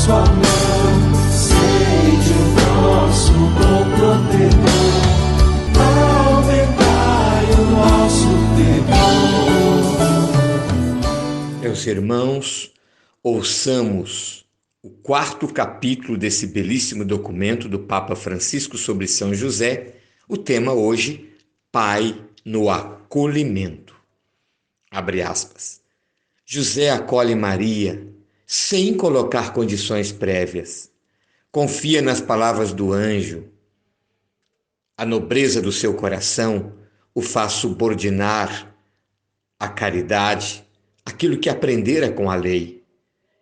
sua mão, sede o nosso bom protetor, aumentai o nosso temor. Meus irmãos, ouçamos o 4º capítulo desse belíssimo documento do Papa Francisco sobre São José. O tema hoje, Pai no acolhimento. Abre aspas. José acolhe Maria sem colocar condições prévias. Confia nas palavras do anjo. A nobreza do seu coração o faz subordinar à caridade aquilo que aprendera com a lei.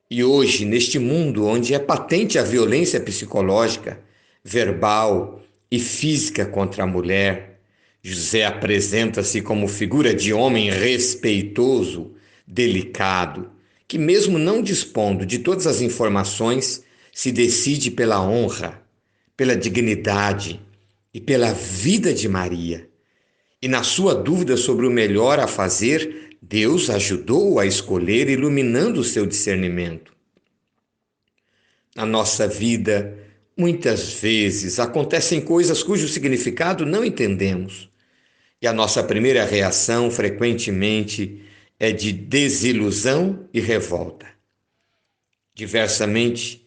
E hoje, neste mundo onde é patente a violência psicológica, verbal e física contra a mulher, José apresenta-se como figura de homem respeitoso, delicado, que mesmo não dispondo de todas as informações, se decide pela honra, pela dignidade e pela vida de Maria. E na sua dúvida sobre o melhor a fazer, Deus ajudou-o a escolher, iluminando o seu discernimento. Na nossa vida, muitas vezes acontecem coisas cujo significado não entendemos. E a nossa primeira reação, frequentemente, é de desilusão e revolta. Diversamente,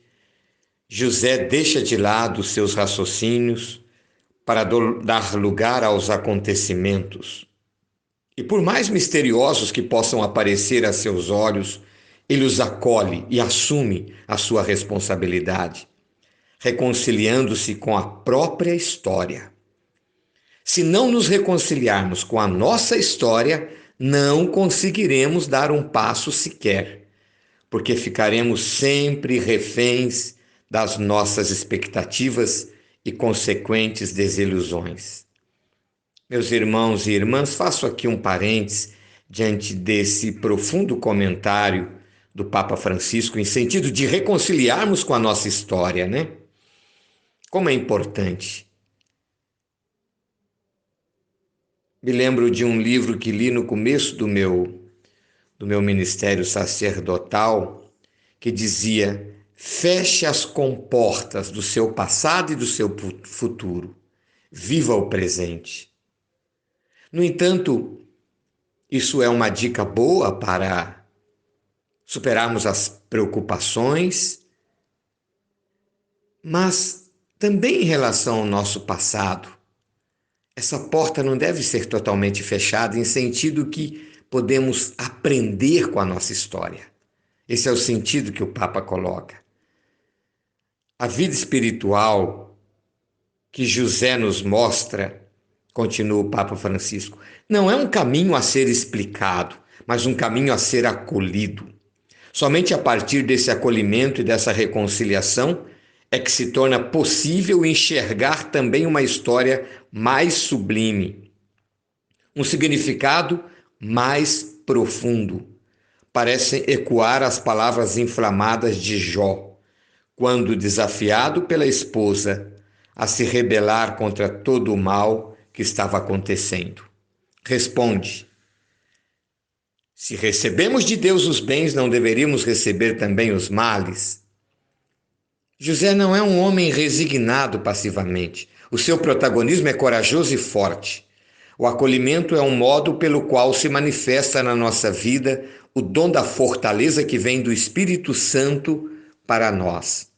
José deixa de lado seus raciocínios para dar lugar aos acontecimentos. E por mais misteriosos que possam aparecer a seus olhos, ele os acolhe e assume a sua responsabilidade, reconciliando-se com a própria história. Se não nos reconciliarmos com a nossa história, não conseguiremos dar um passo sequer, porque ficaremos sempre reféns das nossas expectativas e consequentes desilusões. Meus irmãos e irmãs, faço aqui um parênteses diante desse profundo comentário do Papa Francisco em sentido de reconciliarmos com a nossa história, né? Como é importante. Me lembro de um livro que li no começo do meu ministério sacerdotal, que dizia: feche as comportas do seu passado e do seu futuro. Viva o presente. No entanto, isso é uma dica boa para superarmos as preocupações, mas também em relação ao nosso passado. Essa porta não deve ser totalmente fechada, em sentido que podemos aprender com a nossa história. Esse é o sentido que o Papa coloca. A vida espiritual que José nos mostra, continua o Papa Francisco, não é um caminho a ser explicado, mas um caminho a ser acolhido. Somente a partir desse acolhimento e dessa reconciliação é que se torna possível enxergar também uma história mais sublime, um significado mais profundo. Parecem ecoar as palavras inflamadas de Jó, quando desafiado pela esposa a se rebelar contra todo o mal que estava acontecendo. Responde: se recebemos de Deus os bens, não deveríamos receber também os males? José não é um homem resignado passivamente. O seu protagonismo é corajoso e forte. O acolhimento é um modo pelo qual se manifesta na nossa vida o dom da fortaleza que vem do Espírito Santo para nós.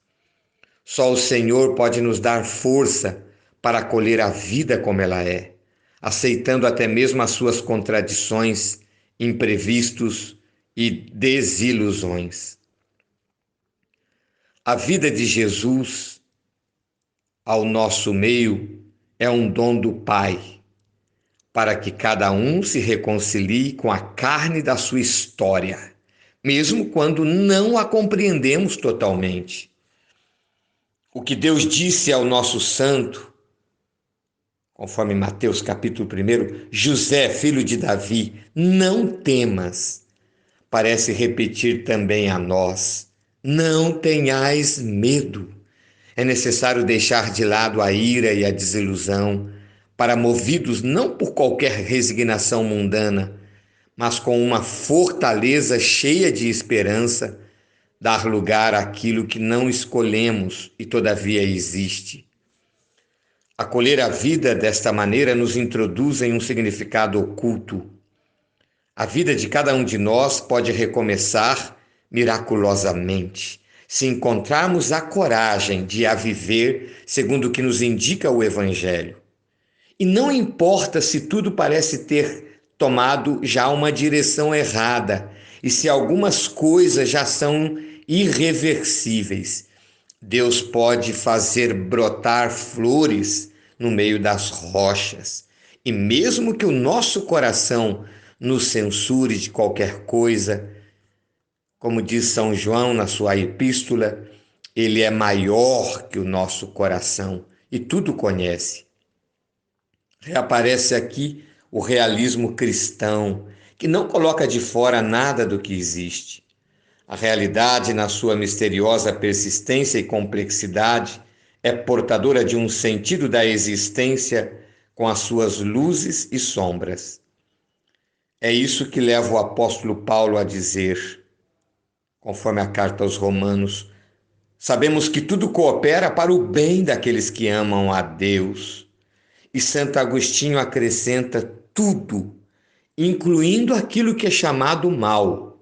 Só o Senhor pode nos dar força para acolher a vida como ela é, aceitando até mesmo as suas contradições, imprevistos e desilusões. A vida de Jesus ao nosso meio é um dom do Pai, para que cada um se reconcilie com a carne da sua história, mesmo quando não a compreendemos totalmente. O que Deus disse ao nosso santo, conforme Mateus capítulo 1, José, filho de Davi, não temas, parece repetir também a nós: não tenhais medo. É necessário deixar de lado a ira e a desilusão, para, movidos não por qualquer resignação mundana, mas com uma fortaleza cheia de esperança, dar lugar àquilo que não escolhemos e todavia existe. Acolher a vida desta maneira nos introduz em um significado oculto. A vida de cada um de nós pode recomeçar miraculosamente, se encontrarmos a coragem de a viver segundo o que nos indica o Evangelho. E não importa se tudo parece ter tomado já uma direção errada e se algumas coisas já são irreversíveis. Deus pode fazer brotar flores no meio das rochas. E mesmo que o nosso coração nos censure de qualquer coisa, como diz São João na sua epístola, ele é maior que o nosso coração e tudo conhece. Reaparece aqui o realismo cristão, que não coloca de fora nada do que existe. A realidade, na sua misteriosa persistência e complexidade, é portadora de um sentido da existência com as suas luzes e sombras. É isso que leva o apóstolo Paulo a dizer, conforme a carta aos Romanos: sabemos que tudo coopera para o bem daqueles que amam a Deus. E Santo Agostinho acrescenta tudo, incluindo aquilo que é chamado mal.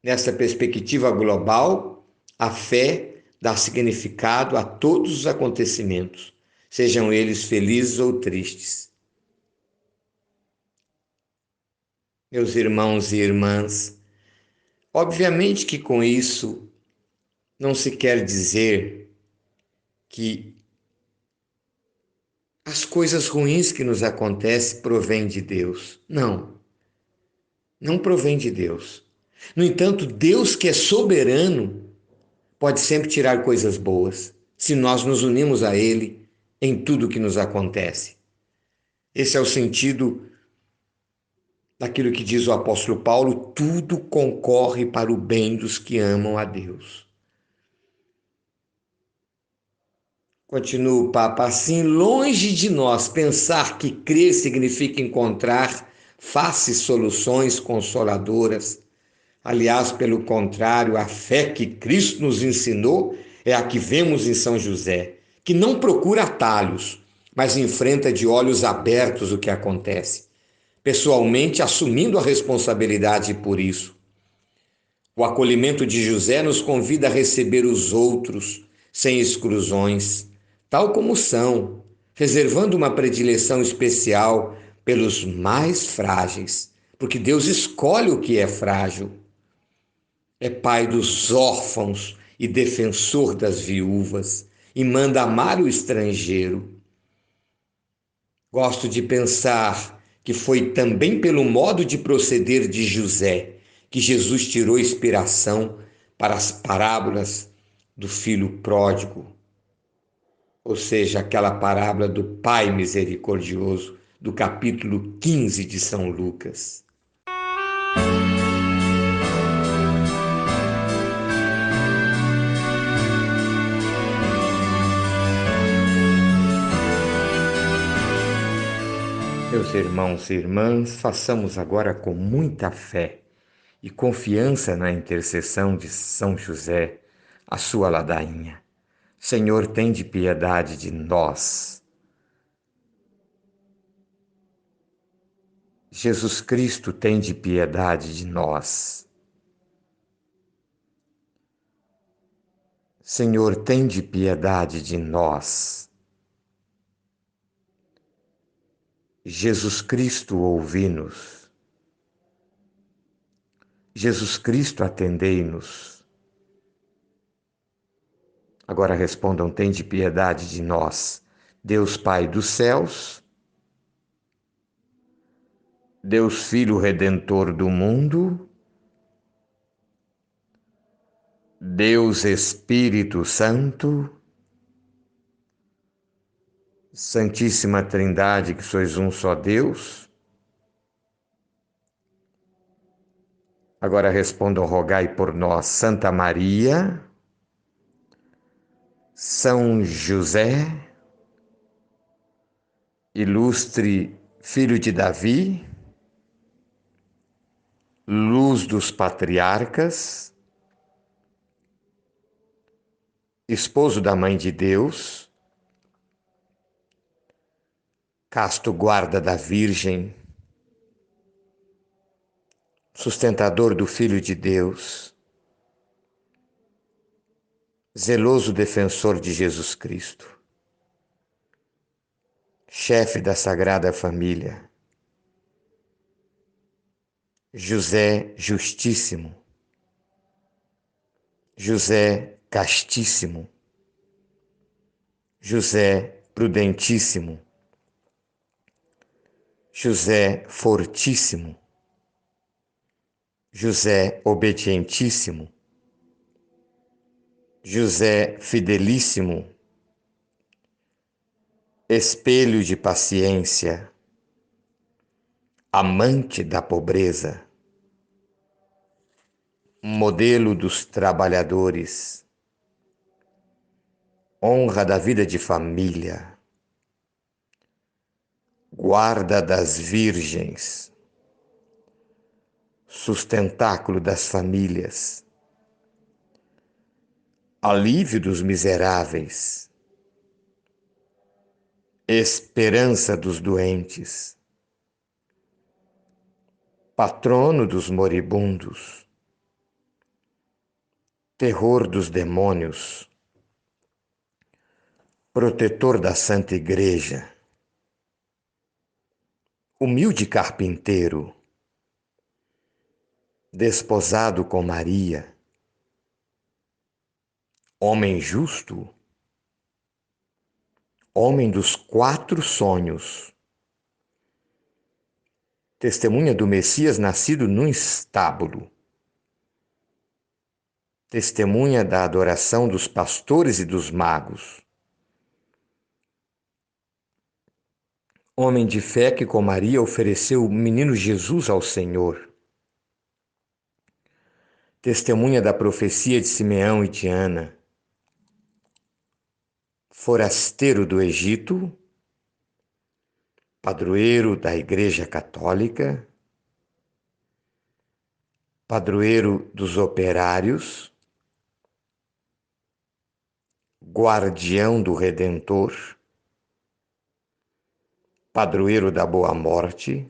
Nessa perspectiva global, a fé dá significado a todos os acontecimentos, sejam eles felizes ou tristes. Meus irmãos e irmãs, obviamente que com isso não se quer dizer que as coisas ruins que nos acontecem provêm de Deus. Não, não provém de Deus. No entanto, Deus, que é soberano, pode sempre tirar coisas boas, se nós nos unimos a Ele em tudo que nos acontece. Esse é o sentido daquilo que diz o apóstolo Paulo: tudo concorre para o bem dos que amam a Deus. Continua o Papa: assim, longe de nós pensar que crer significa encontrar fáceis soluções consoladoras. Aliás, pelo contrário, a fé que Cristo nos ensinou é a que vemos em São José, que não procura atalhos, mas enfrenta de olhos abertos o que acontece, pessoalmente assumindo a responsabilidade por isso. O acolhimento de José nos convida a receber os outros, sem exclusões, tal como são, reservando uma predileção especial pelos mais frágeis, porque Deus escolhe o que é frágil. É pai dos órfãos e defensor das viúvas, e manda amar o estrangeiro. Gosto de pensar que foi também pelo modo de proceder de José que Jesus tirou inspiração para as parábolas do filho pródigo, ou seja, aquela parábola do Pai misericordioso, do capítulo 15 de São Lucas. Meus irmãos e irmãs, façamos agora com muita fé e confiança na intercessão de São José, a sua ladainha. Senhor, tende piedade de nós. Jesus Cristo, tende piedade de nós. Senhor, tende piedade de nós. Jesus Cristo, ouvi-nos. Jesus Cristo, atendei-nos. Agora respondam: tende piedade de nós, Deus Pai dos céus, Deus Filho Redentor do mundo, Deus Espírito Santo, Santíssima Trindade, que sois um só Deus. Agora respondam: rogai por nós, Santa Maria, São José, ilustre filho de Davi, luz dos patriarcas, esposo da Mãe de Deus, casto guarda da Virgem, sustentador do Filho de Deus, zeloso defensor de Jesus Cristo, chefe da Sagrada Família, José Justíssimo, José Castíssimo, José Prudentíssimo, José Fortíssimo, José Obedientíssimo, José Fidelíssimo, espelho de paciência, amante da pobreza, modelo dos trabalhadores, honra da vida de família, guarda das virgens, sustentáculo das famílias, alívio dos miseráveis, esperança dos doentes, patrono dos moribundos, terror dos demônios, protetor da Santa Igreja, humilde carpinteiro, desposado com Maria, homem justo, homem dos 4 sonhos, testemunha do Messias nascido num estábulo, testemunha da adoração dos pastores e dos magos, homem de fé que com Maria ofereceu o menino Jesus ao Senhor, testemunha da profecia de Simeão e de Ana, forasteiro do Egito, padroeiro da Igreja Católica, padroeiro dos operários, guardião do Redentor, padroeiro da Boa Morte,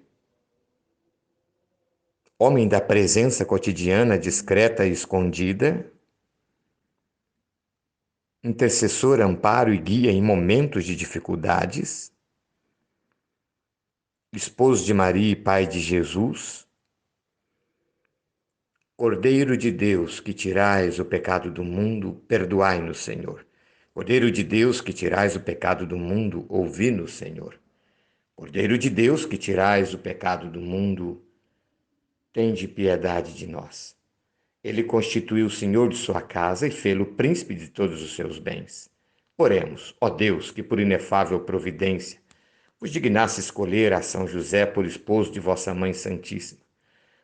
homem da presença cotidiana discreta e escondida, intercessor, amparo e guia em momentos de dificuldades, esposo de Maria e pai de Jesus, Cordeiro de Deus que tirais o pecado do mundo, perdoai-nos, Senhor. Cordeiro de Deus que tirais o pecado do mundo, ouvi-nos, Senhor. Cordeiro de Deus que tirais o pecado do mundo, tende piedade de nós. Ele constituiu o Senhor de sua casa e fê-lo príncipe de todos os seus bens. Oremos, ó Deus, que por inefável providência vos dignasse escolher a São José por esposo de vossa Mãe Santíssima.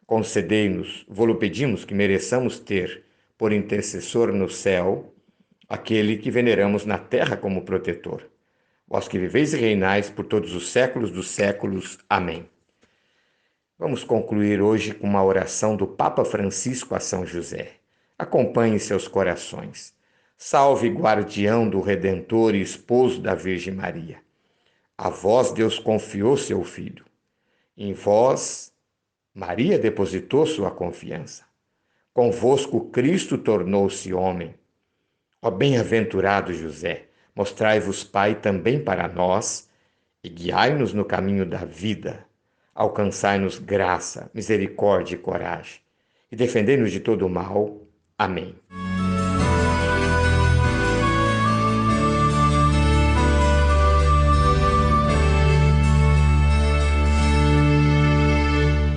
Concedei-nos, vô-lo pedimos, que mereçamos ter por intercessor no céu aquele que veneramos na terra como protetor. Vós que viveis e reinais por todos os séculos dos séculos. Amém. Vamos concluir hoje com uma oração do Papa Francisco a São José. Acompanhe seus corações. Salve, guardião do Redentor e esposo da Virgem Maria. A vós Deus confiou seu Filho. Em vós, Maria depositou sua confiança. Convosco Cristo tornou-se homem. Ó bem-aventurado José, mostrai-vos Pai também para nós e guiai-nos no caminho da vida. Alcançai-nos graça, misericórdia e coragem, e defendei-nos de todo o mal. Amém.